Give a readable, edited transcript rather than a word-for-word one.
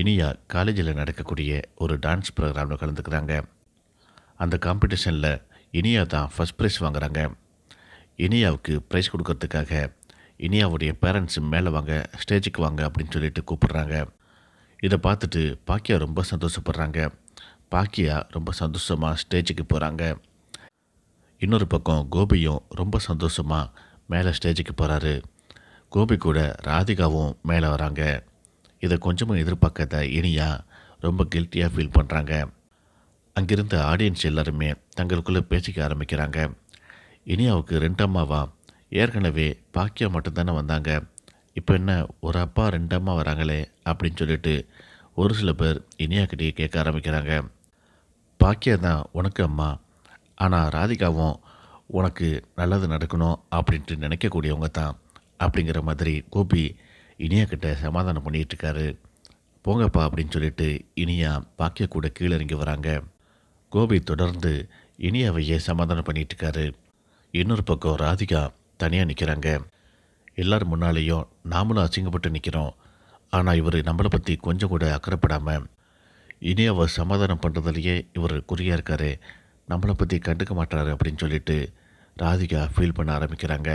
இனியா காலேஜில் நடக்கக்கூடிய ஒரு டான்ஸ் ப்ரோக்ராமில் கலந்துக்கிறாங்க. அந்த காம்படிஷனில் இனியா தான் ஃபஸ்ட் ப்ரைஸ் வாங்குறாங்க. இனியாவுக்கு ப்ரைஸ் கொடுக்கறதுக்காக இனியாவுடைய பேரண்ட்ஸ் மேலே வாங்க, ஸ்டேஜுக்கு வாங்க அப்படின்னு சொல்லிட்டு கூப்பிடுறாங்க. இதை பார்த்துட்டு பாக்கியா ரொம்ப சந்தோஷப்படுறாங்க. பாக்கியா ரொம்ப சந்தோஷமாக ஸ்டேஜுக்கு போகிறாங்க. இன்னொரு பக்கம் கோபியும் ரொம்ப சந்தோஷமாக மேலே ஸ்டேஜுக்கு போகிறாரு. கோபி கூட ராதிகாவும் மேலே வராங்க. இதை கொஞ்சமும் எதிர்பார்க்காத இனியா ரொம்ப கில்ட்டியாக ஃபீல் பண்ணுறாங்க. அங்கிருந்த ஆடியன்ஸ் எல்லாருமே தங்களுக்குள்ளே பேசிக்க ஆரம்பிக்கிறாங்க. இனியாவுக்கு 2 அம்மாவா? ஏற்கனவே பாக்கியா மட்டும்தானே வந்தாங்க, இப்போ என்ன ஒரு அப்பா 2 அம்மா வராங்களே அப்படின்னு சொல்லிட்டு ஒரு சில பேர் இனியாக்கிட்டே கேட்க ஆரம்பிக்கிறாங்க. பாக்கியா தான் உனக்கு அம்மா, ஆனால் ராதிகாவும் உனக்கு நல்லது நடக்கணும் அப்படின்ட்டு நினைக்கக்கூடியவங்க தான் அப்படிங்கிற மாதிரி கோபி இனியா கிட்ட சமாதானம் பண்ணிகிட்டு இருக்காரு. போங்கப்பா அப்படின்னு சொல்லிட்டு இனியா பாக்கியா கூட கீழே இறங்கி வராங்க. கோபி தொடர்ந்து இனியாவையே சமாதானம் பண்ணிகிட்டு இருக்காரு. இன்னொரு பக்கம் ராதிகா தனியாக நிற்கிறாங்க. எல்லோரும் முன்னாலேயும் நாமளும் அசிங்கப்பட்டு நிற்கிறோம், ஆனால் இவர் நம்மளை பற்றி கொஞ்சம் கூட அக்கறைப்படாமல் இனியாவை சமாதானம் பண்ணுறதுலையே இவர் குறியாக இருக்காரு, நம்மளை பற்றி கண்டுக்க மாட்டாரு அப்படின்னு சொல்லிட்டு ராதிகா ஃபீல் பண்ண ஆரம்பிக்கிறாங்க.